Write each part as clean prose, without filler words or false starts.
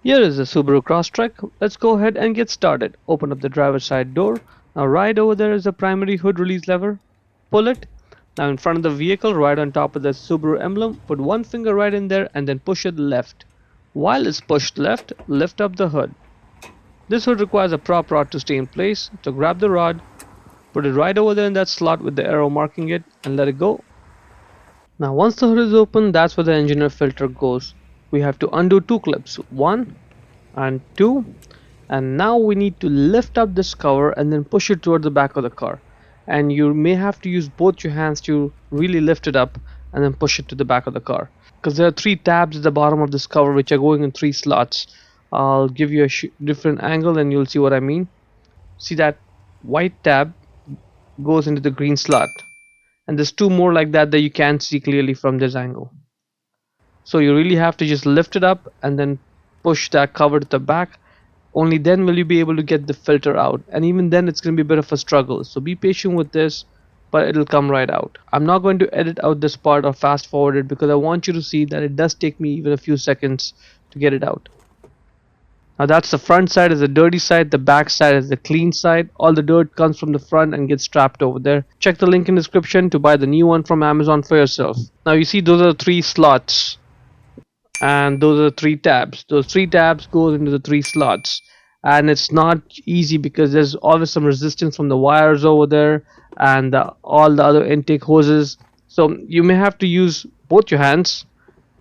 Here is the Subaru Crosstrek. Let's go ahead and get started. Open up the driver's side door. Now right over there is the primary hood release lever. Pull it. Now in front of the vehicle, right on top of the Subaru emblem, put one finger right in there and then push it left. While it's pushed left, lift up the hood. This hood requires a prop rod to stay in place, so grab the rod, put it right over there in that slot with the arrow marking it, and let it go. Now once the hood is open, that's where the engine air filter goes. We have to undo two clips, 1 and 2, and now we need to lift up this cover and then push it toward the back of the car. And you may have to use both your hands to really lift it up and then push it to the back of the car, because there are 3 tabs at the bottom of this cover which are going in 3 slots. I'll give you a different angle and you'll see what I mean. See that white tab goes into the green slot, and there's 2 more like that you can't see clearly from this angle. So you really have to just lift it up and then push that cover to the back. Only then will you be able to get the filter out, and even then it's going to be a bit of a struggle. So be patient with this, but it'll come right out. I'm not going to edit out this part or fast forward it, because I want you to see that it does take me even a few seconds to get it out. Now that's the front side is the dirty side, the back side is the clean side. All the dirt comes from the front and gets trapped over there. Check the link in the description to buy the new one from Amazon for yourself. Now you see those are the 3 slots, and those are the 3 tabs. Those 3 tabs goes into the 3 slots, and it's not easy because there's always some resistance from the wires over there and all the other intake hoses. So you may have to use both your hands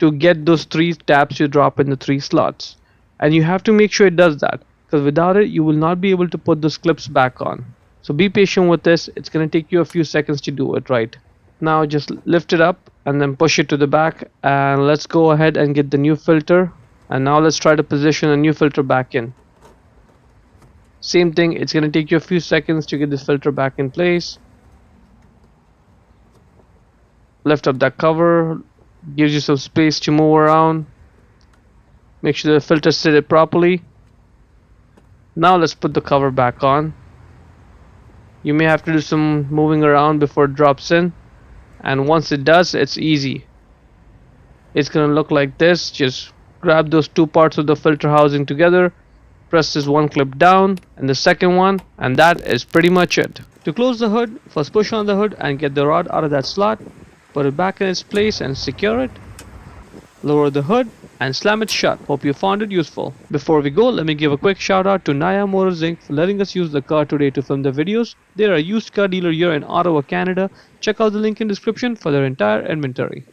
to get those 3 tabs to drop in the 3 slots. And you have to make sure it does that, because without it you will not be able to put those clips back on. So be patient with this. It's going to take you a few seconds to do it right. Now just lift it up and then push it to the back, and let's go ahead and get the new filter. And now let's try to position a new filter back in. Same thing, it's going to take you a few seconds to get this filter back in place. Lift up that cover, gives you some space to move around. Make sure the filter is seated properly. Now let's put the cover back on. You may have to do some moving around before it drops in, and once it does, it's easy. It's gonna look like this. Just grab those 2 parts of the filter housing together, press this one clip down and the second one, and that is pretty much it. To close the hood, first push on the hood and get the rod out of that slot, put it back in its place and secure it. Lower the hood and slam it shut. Hope you found it useful. Before we go, let me give a quick shout out to Naya Motors Inc. for letting us use the car today to film the videos. They are a used car dealer here in Ottawa, Canada. Check out the link in description for their entire inventory.